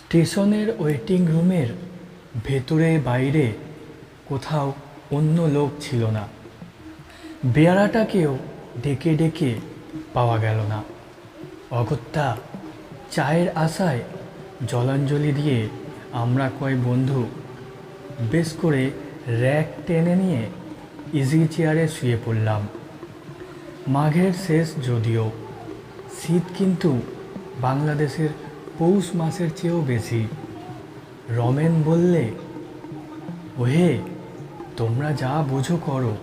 স্টেশনের ওয়েটিং রুমের ভেতরে বাইরে কোথাও অন্য লোক ছিল না। বেয়ারাটাকেও ডেকে ডেকে পাওয়া গেল না। অগত্যা চায়ের আশায় জলাঞ্জলি দিয়ে আমরা কয় বন্ধু বেশ করে র্যাক টেনে নিয়ে ইজি চেয়ারে শুয়ে পড়লাম। মাঘের শেষ যদিও, শীত কিন্তু বাংলাদেশের পৌষ মাসের চেয়েও বেশি। রমেন বললে, ওহে তোমরা যা বোঝো করো,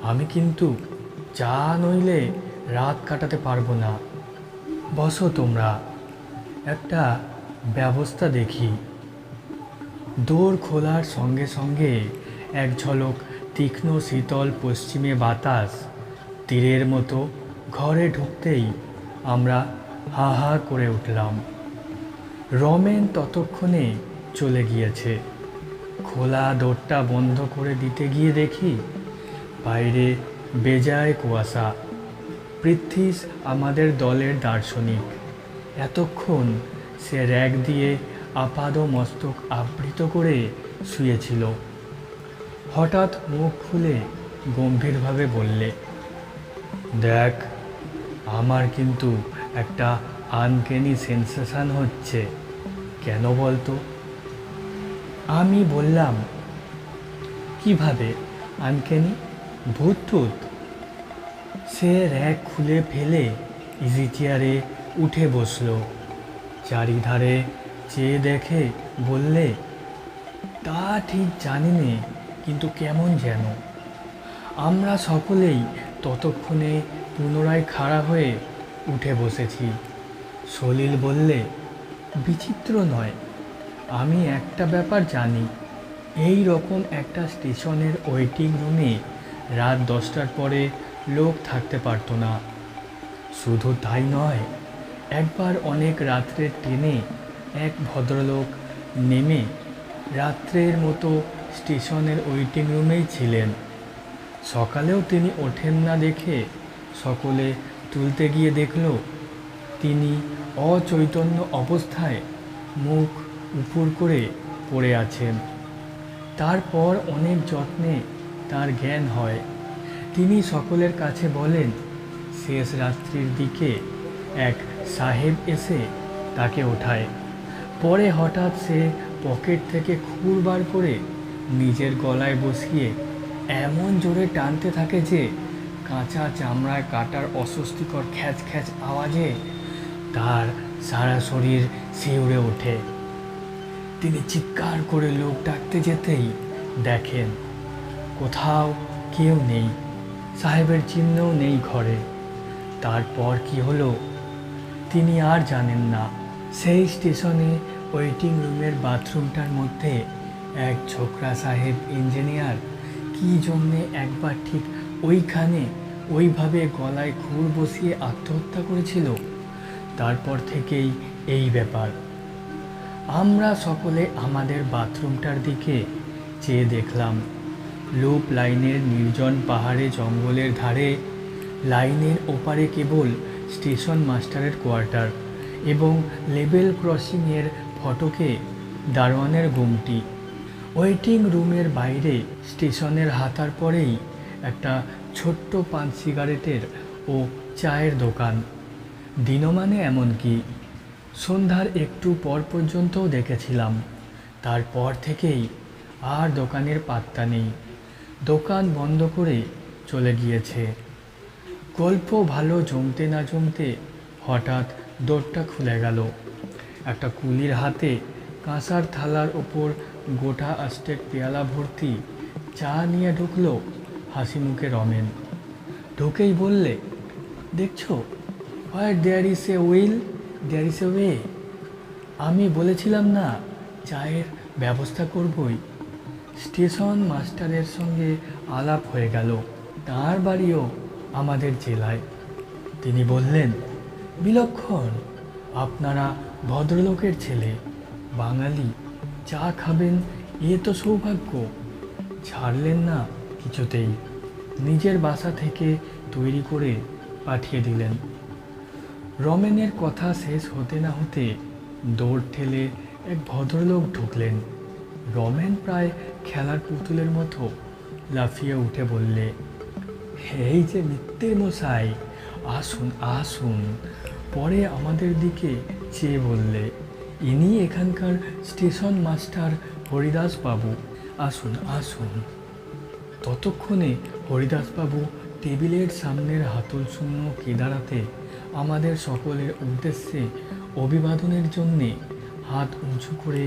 আমি কিন্তু চা নইলে রাত কাটাতে পারবো না। বসো তোমরা, একটা ব্যবস্থা দেখি। দোর খোলার সঙ্গে সঙ্গে এক ঝলক তীক্ষ্ণ শীতল পশ্চিমে বাতাস তীরের মতো ঘরে ঢুকতেই আমরা হা হা করে উঠলাম। রমেন ততক্ষণে চলে গিয়েছে। খোলা দোরটা বন্ধ করে দিতে গিয়ে দেখি বাইরে বেজায় কুয়াশা। পৃথ্বীশ আমাদের দলের দার্শনিক। এতক্ষণ সে র্যাক দিয়ে আপাদ মস্তক আবৃত করে শুয়েছিল। হঠাৎ মুখ খুলে গম্ভীরভাবে বললে, দেখ, আমার কিন্তু একটা আনকেনি সেন্সেশন হচ্ছে। কেন বলতো? আমি বললাম, কিভাবে আনকেনি? ভূত টুত? সে র্যাক খুলে ফেলে ইজি চেয়ারে উঠে বসল। চারিধারে চেয়ে দেখে বললে, তা ঠিক জানি নে, কিন্তু কেমন যেন। আমরা সকলেই ততক্ষণে পুনরায় খাড়া হয়ে উঠে বসেছি। সলিল বললে, বিচিত্র নয়, আমি একটা ব্যাপার জানি। এই রকম একটা স্টেশনের ওয়েটিং রুমে রাত 10টার পরে লোক থাকতে পারতো না। শুধু তাই নয়, একবার অনেক রাত্রের ট্রেনে এক ভদ্রলোক নেমে রাত্রের মতো স্টেশনের ওয়েটিং রুমেই ছিলেন। সকালেও তিনি ওঠেন না দেখে সকলে তুলতে গিয়ে দেখল তিনি অচৈতন্য অবস্থায় মুখ উপুর করে পড়ে আছেন। তারপর অনেক যত্নে তার জ্ঞান হয়। তিনি সকলের কাছে বলেন, শেষ রাত্রির দিকে এক সাহেব এসে তাকে ওঠায়। পরে হঠাৎ সে পকেট থেকে খুর বার করে নিজের গলায় বসিয়ে এমন জোরে টানতে থাকে যে কাঁচা চামড়ায় কাটার অস্বস্তিকর খ্যাচ খ্যাচ আওয়াজে তার সারা শরীর শিউরে ওঠে। তিনি চিৎকার করে লোক ডাকতে যেতেই দেখেন কোথাও কেউ নেই, সাহেবের চিহ্নও নেই ঘরে। তারপর কি হলো তিনি আর জানেন না। সেই স্টেশনে ওয়েটিং রুমের বাথরুমটার মধ্যে এক ছোকরা সাহেব ইঞ্জিনিয়ার কী জন্যে একবার ঠিক ওইখানে ওইভাবে গলায় খুর বসিয়ে আত্মহত্যা করেছিল। তারপর থেকেই এই ব্যাপার। আমরা সকলে আমাদের বাথরুমটার দিকে চেয়ে দেখলাম। লুপ লাইনের নির্জন পাহাড়ে জঙ্গলের ধারে, লাইনের ওপারে কেবল স্টেশন মাস্টারের কোয়ার্টার এবং লেভেল ক্রসিংয়ের ফটকে দারোয়ানের গুমটি। ওয়েটিং রুমের বাইরে স্টেশনের হাতার পরেই একটা ছোট্ট পান সিগারেটের ও চায়ের দোকান। দিনমানে এমনকি সন্ধ্যার একটু পর পর্যন্তও দেখেছিলাম। তারপর থেকেই আর দোকানের পাত্তা নেই। দোকান বন্ধ করে চলে গিয়েছে। গল্প ভালো জমতে না জমতে হঠাৎ দোরটা খুলে গেল। একটা কুলির হাতে কাঁসার থালার ওপর গোটা আস্টেক পেয়ালা ভর্তি চা নিয়ে ঢুকলো হাসি মুখে রমেন। ঢুকেই বললে, দেখছো, where there is a will there is a way. আমি বলেছিলাম না চায়ের ব্যবস্থা করবই। স্টেশন মাস্টারের সঙ্গে আলাপ হয়ে গেল। তার বাড়িও আমাদের জেলায়। তিনি বললেন, বিলক্ষণ, আপনারা ভদ্রলোকের ছেলে, বাঙালি, চা খাবেন এ তো সৌভাগ্য। ছাড়লেন না কিছুতেই, নিজের বাসা থেকে তৈরি করে পাঠিয়ে দিলেন। রমেনের কথা শেষ হতে না হতে দৌড় ঠেলে এক ভদ্রলোক ঢুকলেন। রমেন প্রায় খেলার পুতুলের মতো লাফিয়ে উঠে বললে, এই যে মিত্তির মশাই, আসুন আসুন। পরে আমাদের দিকে চেয়ে বললে, ইনি এখানকার স্টেশন মাস্টার হরিদাসবাবু, আসুন আসুন। ততক্ষণে হরিদাসবাবু টেবিলের সামনের হাতলশূন্য কেদারাতে আমাদের সকলের উদ্দেশ্যে অভিবাদনের জন্যে হাত উঁচু করে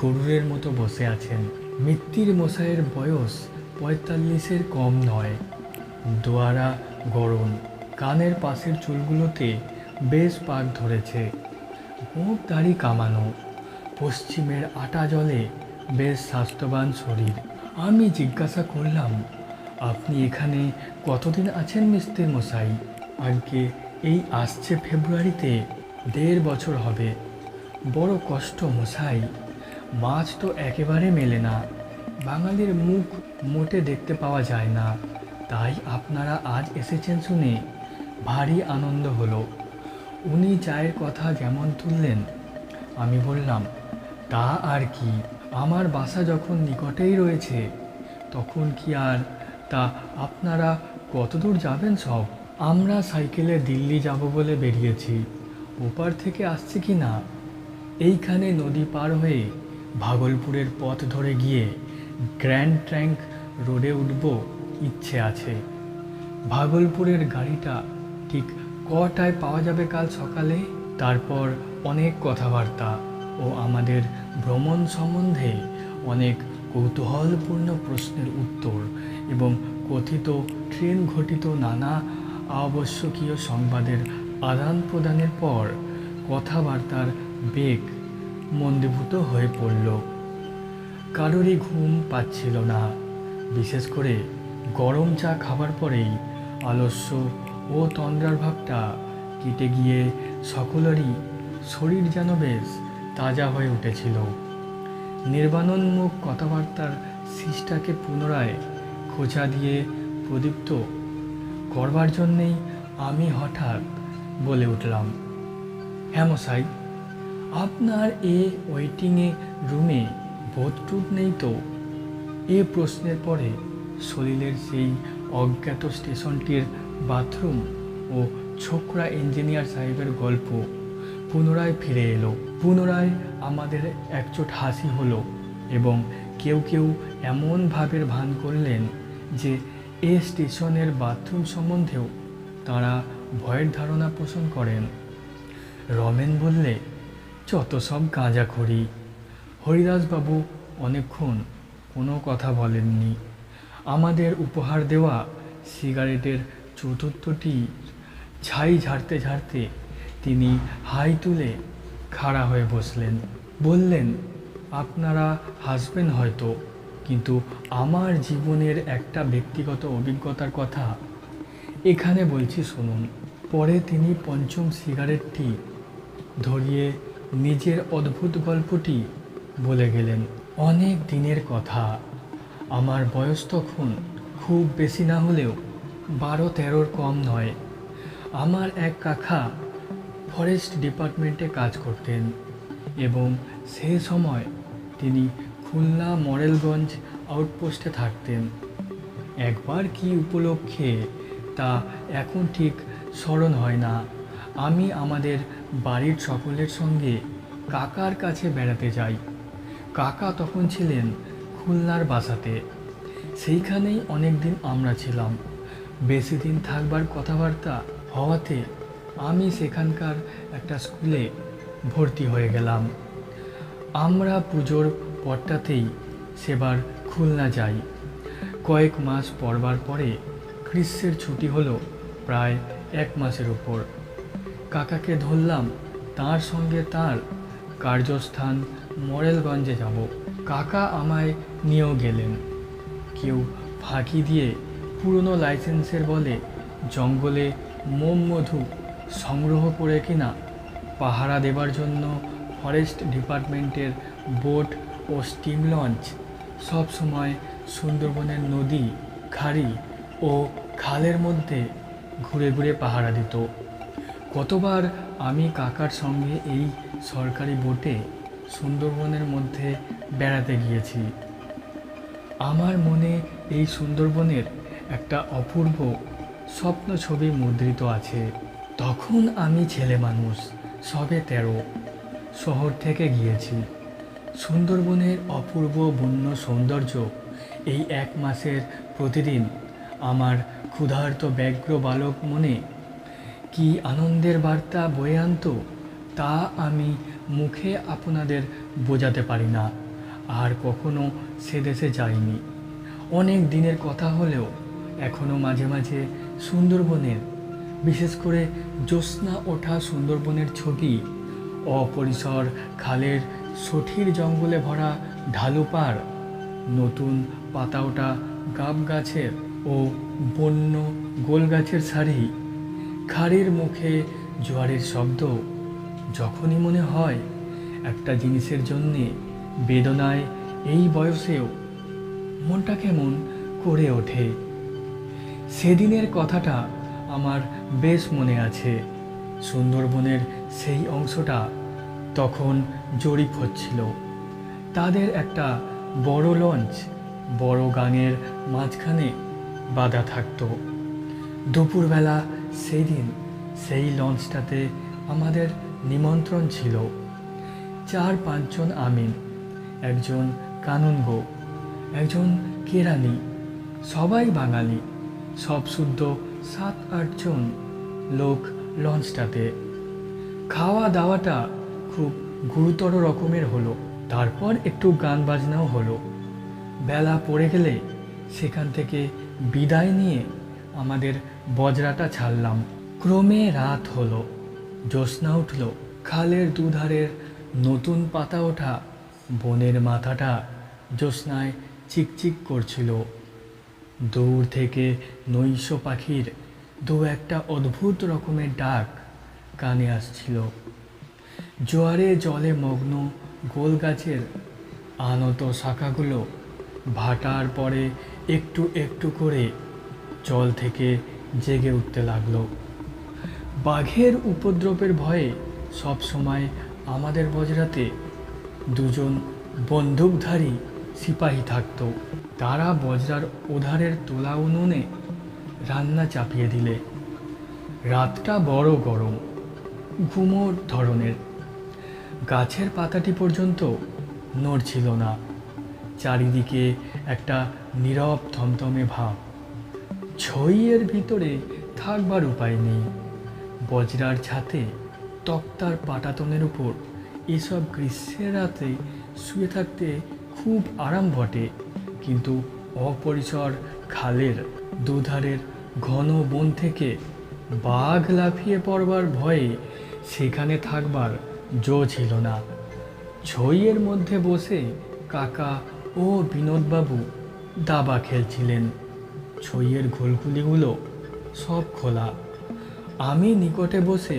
গরুরের মতো বসে আছেন। মিত্তির মশাইয়ের বয়স ৪৫-এর কম নয়। দোয়ারা গরম, কানের পাশের চুলগুলোতে বেশ পাক ধরেছে, মুখ দাড়ি কামানো, পশ্চিমের আটা জলে বেশ স্বাস্থ্যবান শরীর। আমি জিজ্ঞাসা করলাম, আপনি এখানে কতদিন আছেন মিস্ত্রি মশাই? আজকে এই আসছে ফেব্রুয়ারিতে ১.৫ বছর হবে। বড় কষ্ট মশাই, মাছ তো একেবারে মেলে না, বাঙালির মুখ মোটে দেখতে পাওয়া যায় না, তাই আপনারা আজ এসেছেন শুনে ভারী আনন্দ হলো। উনি চায়ের কথা যেমন তুললেন, আমি বললাম, তা আর কি, আমার বাসা যখন নিকটেই রয়েছে তখন কি আর, তা আপনারা কতদূর যাবেন সব? আমরা সাইকেলে দিল্লি যাব বলে বেরিয়েছি, ওপার থেকে আসছে কি না। এইখানে নদী পার হয়ে ভাগলপুরের পথ ধরে গিয়ে গ্র্যান্ড ট্র্যাঙ্ক রোডে উঠব ইচ্ছে আছে। ভাগলপুরের গাড়িটা ঠিক কটায় পাওয়া যাবে কাল সকালে? তারপর অনেক কথাবার্তা ও আমাদের ভ্রমণ সম্বন্ধে অনেক কৌতূহলপূর্ণ প্রশ্নের উত্তর এবং কথিত ট্রেন ঘটিত নানা আবশ্যকীয় সংবাদের আদান প্রদানের পর কথাবার্তার বেগ মন্দীভূত হয়ে পড়ল। কারোরই ঘুম পাচ্ছিল না। বিশেষ করে গরম চা খাবার পরেই আলস্য ও তন্দ্রার ভাবটা কেটে গিয়ে সকলেরই শরীর যেন বেশ তাজা হয়ে উঠেছিল। নির্বাণোন্মুখ কথাবার্তার শিসটাকে পুনরায় খোঁচা দিয়ে প্রদীপ্ত করবার জন্যেই আমি হঠাৎ বলে উঠলাম, হ্যাঁ মশাই, আপনার ওয়েটিংয়ে রুমে বোধটুক নেই তো? এ প্রশ্নের পরে সলিলের সেই অজ্ঞাত স্টেশনটির বাথরুম ও ছোকরা ইঞ্জিনিয়ার সাহেবের গল্প পুনরায় ফিরে এলো। পুনরায় আমাদের একচোট হাসি হলো এবং কেউ কেউ এমন ভাবের ভান করলেন যে এ স্টেশনের বাথরুম সম্বন্ধেও তাঁরা ভয়ের ধারণা পোষণ করেন। রমেন বললে, যত সব গাঁজাখড়ি। হরিদাসবাবু অনেকক্ষণ কোনো কথা বলেননি। আমাদের উপহার দেওয়া সিগারেটের চতুর্থটি ছাই ঝাড়তে ঝাড়তে তিনি হাই তুলে খাড়া হয়ে বসলেন। বললেন, আপনারা হাসবেন হয়তো, কিন্তু আমার জীবনের একটা ব্যক্তিগত অভিজ্ঞতার কথা এখানে বলছি শুনুন। পরে তিনি পঞ্চম সিগারেটটি ধরিয়ে নিজের অদ্ভুত গল্পটি বলে গেলেন। অনেক দিনের কথা, আমার বয়স তখন খুব বেশি না হলেও 12-13-র কম নয়। আমার এক কাকা ফরেস্ট ডিপার্টমেন্টে কাজ করতেন এবং সে সময় তিনি খুলনা মডেলগঞ্জ আউটপোস্টে থাকতেন। একবার কি উপলক্ষে তা এখন ঠিক স্মরণ হয় না, আমি আমাদের বাড়ির সকলের সঙ্গে কাকার কাছে বেড়াতে যাই। কাকা তখন ছিলেন খুলনার বাসাতে। সেইখানেই অনেক দিন আমরা ছিলাম। বেশি দিন থাকবার কথাবার্তা হওয়াতে আমি সেখানকার একটা স্কুলে ভর্তি হয়ে গেলাম। আমরা পুজোর পরটাতেই সেবার খুলনা যাই। কয়েক মাস পড়বার পরে গ্রীষ্মের ছুটি হলো প্রায় 1 মাসের উপর। কাকাকে ধরলাম তার সঙ্গে তার কার্যস্থান মডেলগঞ্জে যাব। কাকা আমায় নিয়েও গেলেন। কেউ ফাঁকি দিয়ে পুরনো লাইসেন্সের বলে জঙ্গলে মোম মধু সংগ্রহ করে কিনা পাহারা দেবার জন্য ফরেস্ট ডিপার্টমেন্টের বোট ও স্টিম লঞ্চ সব সময় সুন্দরবনের নদী, খাড়ি ও খালের মধ্যে ঘুরে ঘুরে পাহারা দিত। কতবার আমি কাকার সঙ্গে এই সরকারি বোটে সুন্দরবনের মধ্যে বেড়াতে গিয়েছি। আমার মনে এই সুন্দরবনের একটা অপূর্ব স্বপ্ন ছবি মুদ্রিত আছে। তখন আমি ছেলে মানুষ, সবে 13। শহর থেকে গিয়েছি। সুন্দরবনের অপূর্ব বন্য সৌন্দর্য এই 1 মাসের প্রতিদিন আমার ক্ষুধার্ত ব্যগ্র বালক মনে কি আনন্দের বার্তা বয়ে আনতো তা আমি মুখে আপনাদের বোঝাতে পারি না। আর কখনো সে দেশে যাইনি। অনেক দিনের কথা হলেও এখনও মাঝে মাঝে সুন্দরবনের, বিশেষ করে জ্যোৎস্না ওঠা সুন্দরবনের ছবি, অপরিসর খালের সঠির জঙ্গলে ভরা ঢালু পাড়, নতুন পাতা ওঠা গাব গাছের ও বন্য গোল গাছের সারি, খাড়ির মুখে জোয়ারের শব্দ, যখনই মনে হয় একটা জিনিসের জন্যে বেদনায় এই বয়সেও মনটা কেমন করে ওঠে। সেদিনের কথাটা আমার বেশ মনে আছে। সুন্দরবনের সেই অংশটা তখন জরিপ হচ্ছিল। তাদের একটা বড় লঞ্চ বড় গাঙের মাঝখানে বাঁধা থাকতো। দুপুরবেলা সেই দিন সেই লঞ্চটাতে আমাদের নিমন্ত্রণ ছিল। 4-5 জন আমিন, একজন কানুনগো, একজন কেরানি, সবাই বাঙালি, সব শুদ্ধ 7-8 জন লোক লঞ্চটাতে। খাওয়া দাওয়াটা খুব গুরুতর রকমের হলো। তারপর একটু গান বাজনাও হলো। বেলা পড়ে গেলে সেখান থেকে বিদায় নিয়ে আমাদের বজরাটা ছাড়লাম। ক্রমে রাত হলো, জ্যোৎস্না উঠল। খালের দুধারের নতুন পাতা ওঠা বনের মাথাটা জ্যোৎস্নায় চিকচিক করছিল। দূর থেকে নৈশ পাখির 2-1টা অদ্ভুত রকমের ডাক কানে আসছিল। জোয়ারে জলে মগ্ন গোল গাছের আনত শাখাগুলো ভাটার পরে একটু একটু করে জল থেকে জেগে উঠতে লাগলো। বাঘের উপদ্রবের ভয়ে সব সময় আমাদের বজরাতে 2 জন বন্দুকধারী সিপাহী থাকত। তারা বজরার ওধারের তোলা উনুনে রান্না চাপিয়ে দিলে। রাতটা বড় গরম, গুমোট ধরনের। গাছের পাতাটি পর্যন্ত নড়ছিল না। চারিদিকে একটা নীরব থমথমে ভাব। ছইয়ের ভিতরে থাকবার উপায় নেই। বজরার ছাতে তক্তার পাটাতনের উপর এসব গ্রীষ্মের রাতে শুয়ে থাকতে খুব আরাম বটে, কিন্তু অপরিসর খালের দুধারের ঘন বন থেকে বাঘ লাফিয়ে পড়বার ভয়ে সেখানে থাকবার জো ছিল না। ছইয়ের মধ্যে বসে কাকা ও বিনোদবাবু দাবা খেলছিলেন। ছইয়ের ঘুলঘুলিগুলো সব খোলা। আমি নিকটে বসে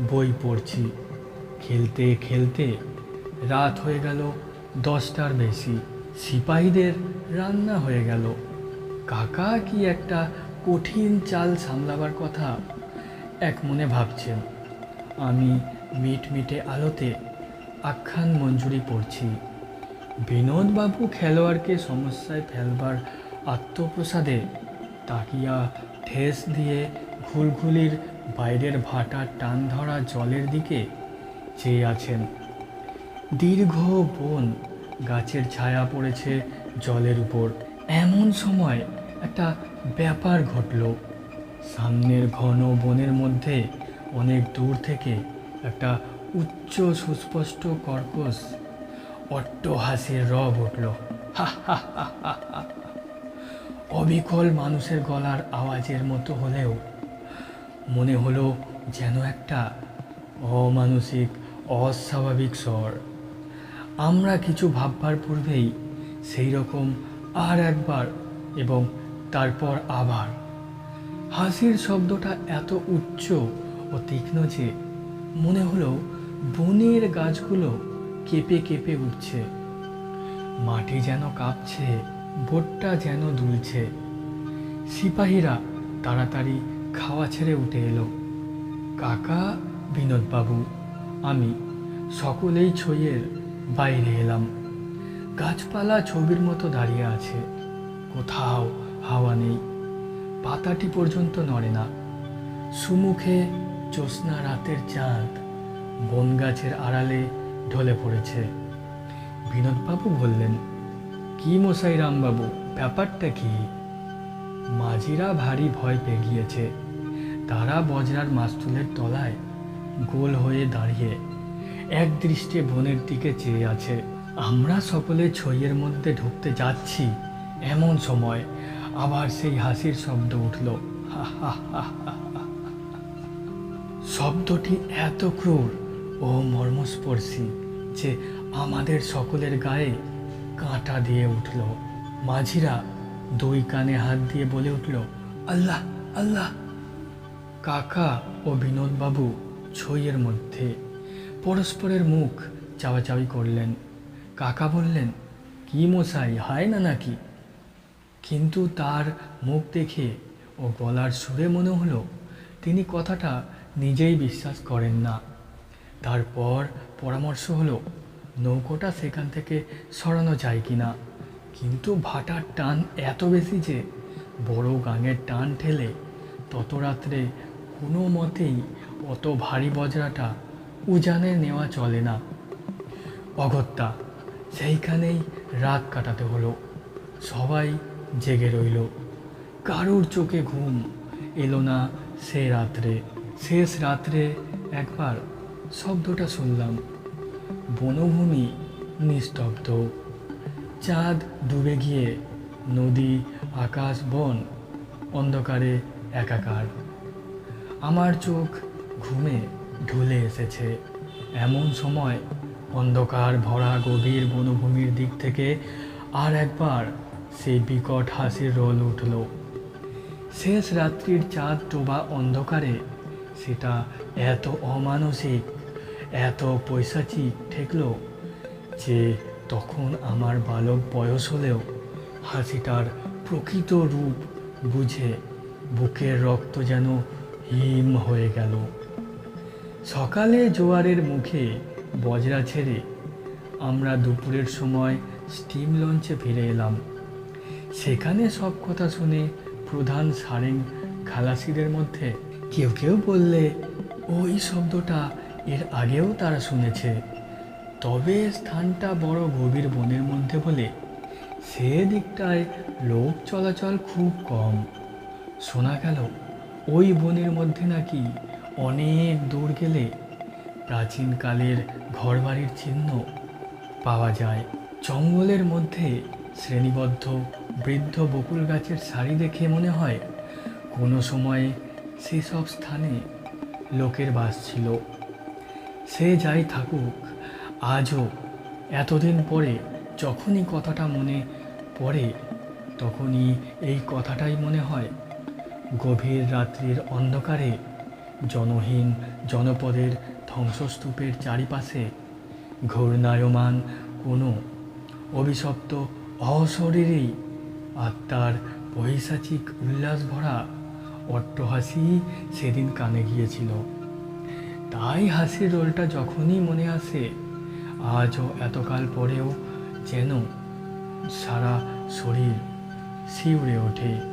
বই পড়ছি। খেলতে খেলতে রাত হয়ে গেল 10টার বেশি। সিপাহীদের রান্না হয়ে গেল। কাকা কি একটা কঠিন চাল সামলাবার কথা এক মনে ভাবছেন। আমি মিটমিটে আলোতে আখ্যান মঞ্জুরি পড়ছি। বিনোদবাবু খেলোয়াড়কে সমস্যায় ফেলবার আত্মপ্রসাদে তাকিয়া ঠেস দিয়ে ঘুলঘুলির বাইরের ভাটার টান ধরা জলের দিকে চেয়ে আছেন। দীর্ঘ বন গাছের ছায়া পড়েছে জলের উপর। এমন সময় একটা ব্যাপার ঘটল। সামনের ঘন বনের মধ্যে অনেক দূর থেকে একটা উচ্চ সুস্পষ্ট কর্কশ অট্টহাসির রব উঠল। হা হা হা হা হা। অবিকল মানুষের গলার আওয়াজের মতো হলেও মনে হলো যেন একটা অমানসিক অস্বাভাবিক স্বর। আমরা কিছু ভাববার পূর্বেই সেই রকম আর একবার এবং তারপর আবার। হাসির শব্দটা এত উচ্চ ও তীক্ষ্ণ যে মনে হলো বনের গাছগুলো কেঁপে কেঁপে উঠছে। মাটি যেন কাঁপছে, বোটটা যেন দুলছে। সিপাহীরা তাড়াতাড়ি খাওয়া ছেড়ে উঠে এলো। কাকা, বিনোদবাবু, আমি সকলেই ছইয়ের বাইরে এলাম। গাছপালা ছবির মতো দাঁড়িয়ে আছে, কোথাও হাওয়া নেই, পাতাটি পর্যন্ত নড়ে না। সুমুখে জ্যোৎস্না রাতের চাঁদ বন গাছের আড়ালে ঢলে পড়েছে। বিনোদবাবু বললেন, কি মশাই রামবাবু, ব্যাপারটা কি? মাঝিরা ভারী ভয় পেয়ে গিয়েছে। তারা বজরার মাস্তুলের তলায় গোল হয়ে দাঁড়িয়ে এক দৃষ্টে বনের দিকে চেয়ে আছে। আমরা সকলে ছইয়ের মধ্যে ঢুকতে যাচ্ছি, এমন সময় আবার সেই হাসির শব্দ উঠল, হা হা হা হা। শব্দটি এত ক্রূর ও মর্মস্পর্শী যে আমাদের সকলের গায়ে কাঁটা দিয়ে উঠল। মাঝিরা দুই কানে হাত দিয়ে বলে উঠল, আল্লাহ আল্লাহ। কাকা ও বিনোদবাবু ছইয়ের মধ্যে পরস্পরের মুখ চাওয়াচাওয়ি করলেন। কাকা বললেন, কি মশাই, হয় না নাকি? কিন্তু তার মুখ দেখে ও গলার সুরে মনে হলো তিনি কথাটা নিজেই বিশ্বাস করেন না। তারপর পরামর্শ হলো নৌকোটা সেখান থেকে সরানো যায় কি না। কিন্তু ভাটার টান এত বেশি যে বড় গাঙের টান ঠেলে তত রাত্রে কোনো মতেই অত ভারী বজরাটা উজানে নেওয়া চলে না। অগত্যা সেইখানেই রাত কাটাতে হলো। সবাই জেগে রইল। কারুর চোখে ঘুম এলো না সে রাত্রে। শেষ রাত্রে একবার শব্দটা শুনলাম। বনভূমি নিস্তব্ধ, চাঁদ ডুবে গিয়ে নদী, আকাশ, বন অন্ধকারে একাকার। আমার চোখ ঘুমে ঢুলে এসেছে। এমন সময় অন্ধকার ভরা গভীর বনভূমির দিক থেকে আর একবার সেই বিকট হাসির রোল উঠল। শেষ রাত্রির চাঁদ ডোবা অন্ধকারে সেটা এত অমানসিক, এত পৈশাচিক ঠেকল যে তখন আমার বালক বয়স হলেও হাসিটার প্রকৃত রূপ বুঝে বুকের রক্ত যেন হিম হয়ে গেল। সকালে জোয়ারের মুখে বজরা ছেড়ে আমরা দুপুরের সময় স্টিম লঞ্চে ফিরে এলাম। সেখানে সব কথা শুনে প্রধান সারেং খালাসিদের মধ্যে কেউ কেউ বললে ওই শব্দটা এর আগেও তারা শুনেছে, তবে স্থানটা বড় গভীর বনের মধ্যে বলে সে দিকটায় লোক চলাচল খুব কম। শোনা গেল ওই বনের মধ্যে নাকি অনেক দূর গেলে প্রাচীনকালের ঘরবাড়ির চিহ্ন পাওয়া যায়। জঙ্গলের মধ্যে শ্রেণীবদ্ধ বৃদ্ধ বকুল গাছের সারি দেখে মনে হয় কোনো সময়ে সেসব স্থানে লোকের বাস ছিল। সে যাই থাকুক, আজও এতদিন পরে যখনই কথাটা মনে পড়ে তখনই এই কথাটাই মনে হয়। গভীর রাত্রির অন্ধকারে জনহীন জনপদের ধ্বংসস্তূপের চারিপাশে ঘূর্ণায়মান কোনো অভিশপ্ত অশরীরী আত্মার পৈশাচিক উল্লাস ভরা অট্টহাসি সেদিন কানে গিয়েছিল। তাই হাসির রোলটা যখনই মনে আসে আজও এতকাল পরেও যেন সারা শরীর শিউরে ওঠে।